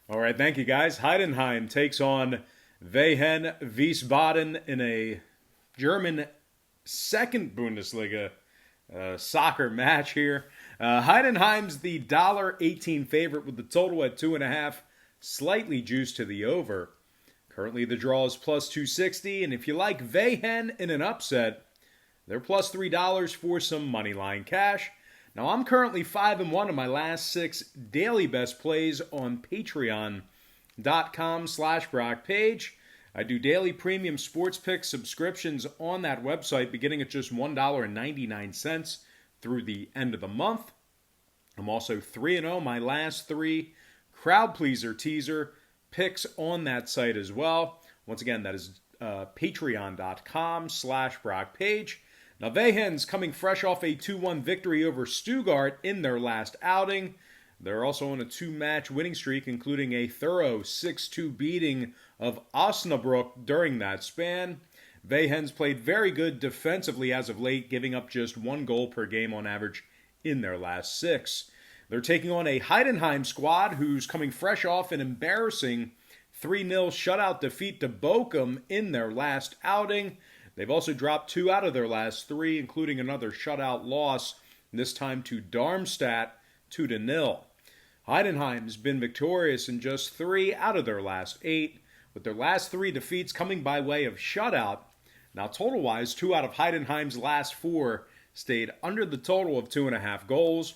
All right, thank you guys. Heidenheim takes on Wiesbaden in a German second Bundesliga soccer match here. Heidenheim's the $1.18 favorite with the total at 2.5, slightly juiced to the over. Currently, the draw is plus 260, and if you like Wehen in an upset, they're plus $3 for some money line cash. Now, I'm currently 5-1 in my last 6 daily best plays on patreon.com/Brock Page. I do daily premium sports pick subscriptions on that website beginning at just $1.99 through the end of the month. I'm also 3-0 my last 3 crowd pleaser teaser picks on that site as well. Once again, that is patreon.com/Brock Page. Now, Wehen's coming fresh off a 2-1 victory over Stuttgart in their last outing. They're also on a 2-match winning streak, including a thorough 6-2 beating of Osnabrück during that span. Wehen's played very good defensively as of late, giving up just 1 goal per game on average in their last 6. They're taking on a Heidenheim squad who's coming fresh off an embarrassing 3-0 shutout defeat to Bochum in their last outing. They've also dropped 2 out of their last 3, including another shutout loss, this time to Darmstadt, 2-0. Heidenheim's been victorious in just 3 out of their last 8, with their last 3 defeats coming by way of shutout. Now, total-wise, 2 out of Heidenheim's last 4 stayed under the total of 2.5 goals.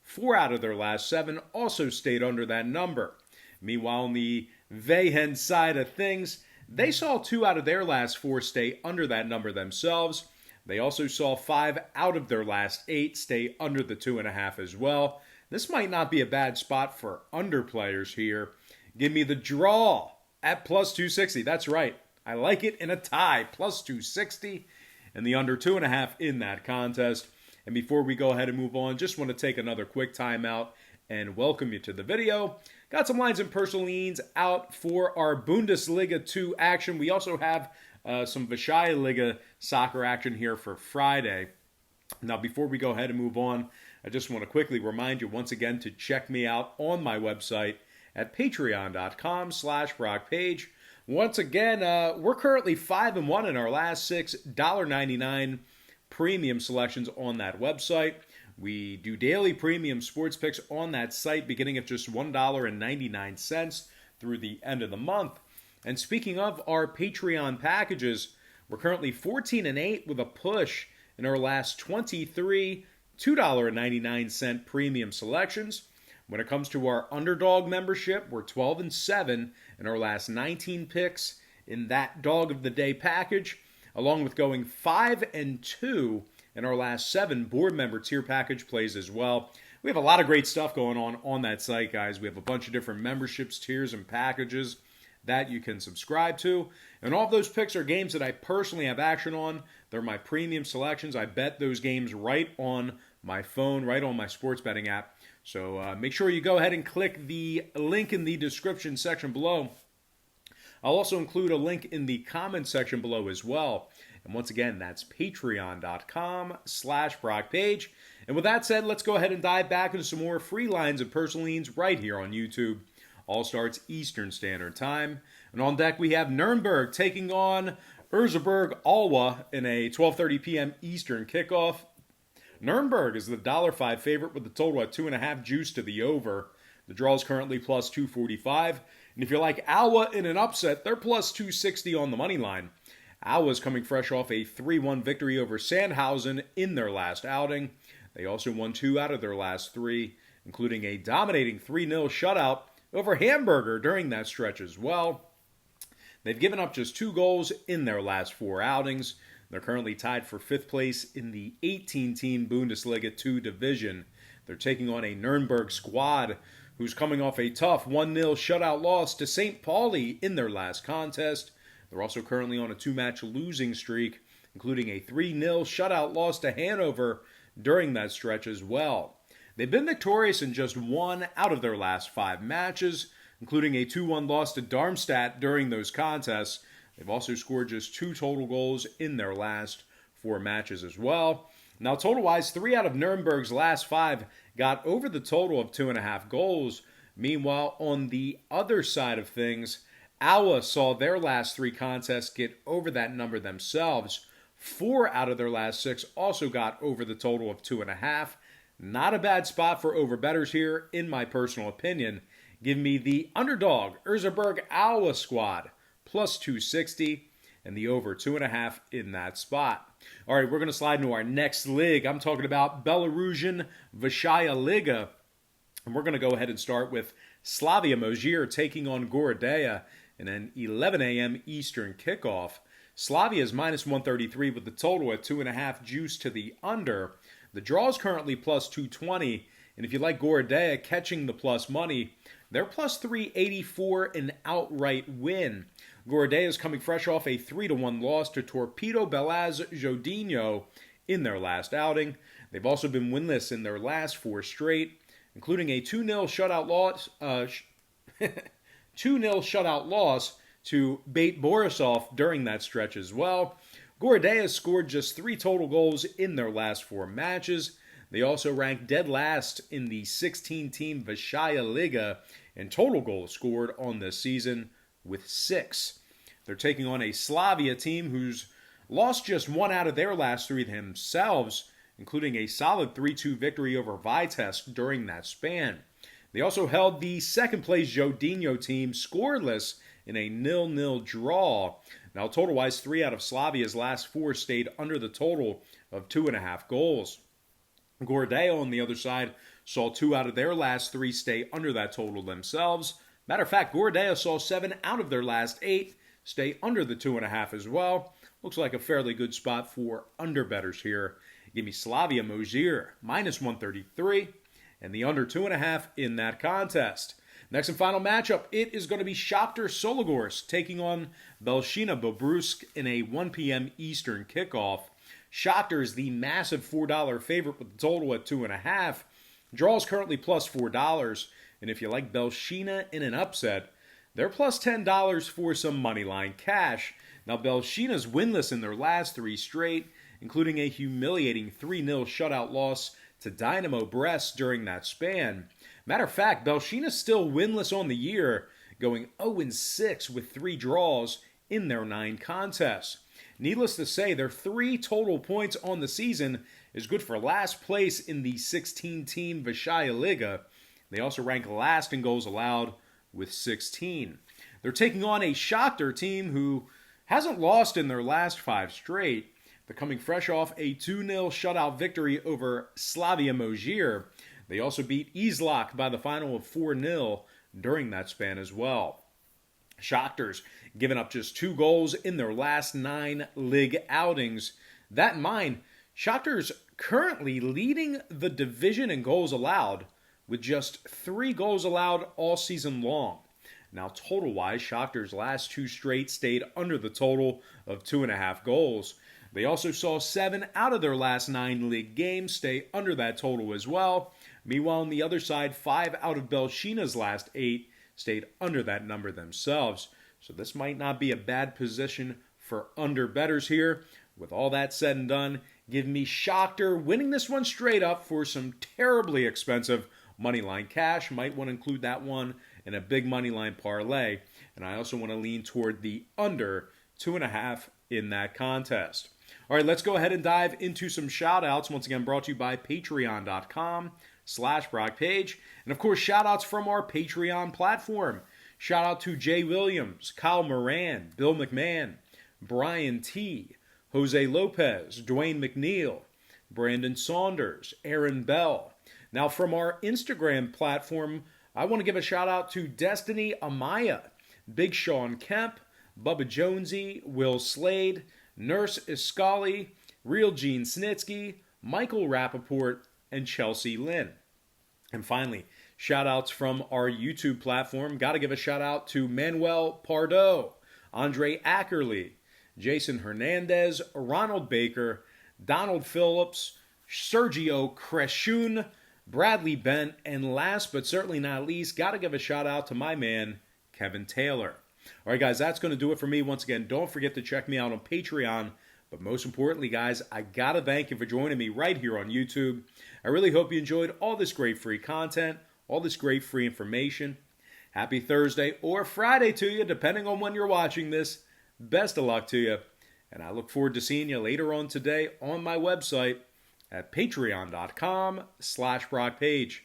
4 out of their last 7 also stayed under that number. Meanwhile, on the Wehen side of things, they saw 2 out of their last 4 stay under that number themselves. They also saw 5 out of their last 8 stay under the 2.5 as well. This might not be a bad spot for underplayers here. Give me the draw at plus 260. That's right. I like it in a tie, plus 260, and the under 2.5 in that contest. And before we go ahead and move on, just want to take another quick timeout and welcome you to the video. Got some lines and personal leans out for our Bundesliga 2 action. We also have some Vysshaya Liga soccer action here for Friday. Now, before we go ahead and move on, I just want to quickly remind you once again to check me out on my website at patreon.com/Brock Page. Once again, we're currently 5-1 in our last 6 $1.99 premium selections on that website. We do daily premium sports picks on that site beginning at just $1.99 through the end of the month. And speaking of our Patreon packages, we're currently 14-8 with a push in our last 23 $2.99 premium selections. When it comes to our Underdog membership, we're 12-7 in our last 19 picks in that Dog of the Day package, along with going 5-2 in our last 7 board member tier package plays as well. We have a lot of great stuff going on that site, guys. We have a bunch of different memberships, tiers, and packages that you can subscribe to. And all of those picks are games that I personally have action on. They're my premium selections. I bet those games right on my phone, right on my sports betting app. So make sure you go ahead and click the link in the description section below. I'll also include a link in the comment section below as well. And once again, that's patreon.com/Brock Page. And with that said, let's go ahead and dive back into some more free lines and personal leans right here on YouTube. All starts Eastern Standard Time. And on deck, we have Nuremberg taking on Erzgebirge Alwa in a 12:30 p.m. Eastern kickoff. Nuremberg is the $1.05 favorite with the total at 2.5 juice to the over. The draw is currently plus 245. And if you like Alwa in an upset, they're plus 260 on the money line. Alwa is coming fresh off a 3-1 victory over Sandhausen in their last outing. They also won 2 out of their last 3, including a dominating 3-0 shutout over Hamburger during that stretch as well. They've given up just 2 goals in their last 4 outings. They're currently tied for 5th place in the 18-team Bundesliga 2 division. They're taking on a Nuremberg squad who's coming off a tough 1-0 shutout loss to St. Pauli in their last contest. They're also currently on a 2-match losing streak, including a 3-0 shutout loss to Hanover during that stretch as well. They've been victorious in just 1 out of their last 5 matches, including a 2-1 loss to Darmstadt during those contests. They've also scored just 2 total goals in their last 4 matches as well. Now, total-wise, 3 out of Nuremberg's last 5 got over the total of 2.5 goals. Meanwhile, on the other side of things, Awa saw their last 3 contests get over that number themselves. 4 out of their last 6 also got over the total of 2.5. Not a bad spot for overbetters here, in my personal opinion. Give me the underdog Erzberg Awa squad plus 260 and the over 2.5 in that spot. All right, we're going to slide into our next league. I'm talking about Belarusian Vysshaya Liga. And we're going to go ahead and start with Slavia Mozhir taking on Gorodeya in an 11 a.m. Eastern kickoff. Slavia is minus 133 with the total at 2.5 juice to the under. The draw is currently plus 220. And if you like Gorodeya catching the plus money, they're plus 384 an outright win. Gorodeya is coming fresh off a 3-1 loss to Torpedo Belaz Jodinho in their last outing. They've also been winless in their last 4 straight, including a 2-0 shutout loss. 2-0 shutout loss to Bate Borisov during that stretch as well. Gorodeya scored just 3 total goals in their last 4 matches. They also ranked dead last in the 16-team Vysshaya Liga in total goals scored on this season with 6. They're taking on a Slavia team who's lost just 1 out of their last 3 themselves, including a solid 3-2 victory over Vitesse during that span. They also held the second-place Jodinho team scoreless in a 0-0 draw. Now, total-wise, 3 out of Slavia's last 4 stayed under the total of 2.5 goals. Gorodeya, on the other side, saw 2 out of their last 3 stay under that total themselves. Matter of fact, Gorodeya saw 7 out of their last 8 stay under the 2.5 as well. Looks like a fairly good spot for underbetters here. Give me Slavia Mozhir, minus 133, and the under 2.5 in that contest. Next and final matchup, it is going to be Shakhtar Sologorsk taking on Belshina Bobrusk in a 1 p.m. Eastern kickoff. Shakhtar is the massive $4 favorite with the total at 2.5. Draw is currently plus $4, and if you like Belshina in an upset, they're plus $10 for some moneyline cash. Now, Belshina's winless in their last 3 straight, including a humiliating 3-0 shutout loss to Dynamo Brest during that span. Matter of fact, Belshina's still winless on the year, going 0-6 with 3 draws in their 9 contests. Needless to say, their 3 total points on the season is good for last place in the 16-team Vysshaya Liga. They also rank last in goals allowed with 16. They're taking on a Shakhtar team who hasn't lost in their last 5 straight. They're coming fresh off a 2-0 shutout victory over Slavia Mozhir. They also beat Izlak by the final of 4-0 during that span as well. Shakhtar's given up just 2 goals in their last 9 league outings. That in mind, Shakhtar's currently leading the division in goals allowed with just 3 goals allowed all season long. Now, total-wise, Shakhtar's last 2 straight stayed under the total of 2.5 goals. They also saw 7 out of their last 9 league games stay under that total as well. Meanwhile, on the other side, 5 out of Belshina's last 8 stayed under that number themselves. So this might not be a bad position for underbettors here. With all that said and done, give me Shakhtar winning this one straight up for some terribly expensive moneyline cash. Might want to include that one in a big moneyline parlay. And I also want to lean toward the under 2.5 in that contest. All right, let's go ahead and dive into some shout-outs. Once again, brought to you by patreon.com/BrockPage. And of course, shout-outs from our Patreon platform. Shout out to Jay Williams, Kyle Moran, Bill McMahon, Brian T., Jose Lopez, Dwayne McNeil, Brandon Saunders, Aaron Bell. Now from our Instagram platform, I want to give a shout out to Destiny Amaya, Big Sean Kemp, Bubba Jonesy, Will Slade, Nurse Iscali, Real Gene Snitsky, Michael Rappaport, and Chelsea Lynn. And finally, shout-outs from our YouTube platform. Got to give a shout-out to Manuel Pardo, Andre Ackerley, Jason Hernandez, Ronald Baker, Donald Phillips, Sergio Creshun, Bradley Bent, and last but certainly not least, got to give a shout-out to my man, Kevin Taylor. All right, guys, that's going to do it for me. Once again, don't forget to check me out on Patreon. But most importantly, guys, I got to thank you for joining me right here on YouTube. I really hope you enjoyed all this great free content. all this great free information. Happy Thursday or Friday to you, depending on when you're watching this. Best of luck to you. And I look forward to seeing you later on today on my website at patreon.com/BrockPage.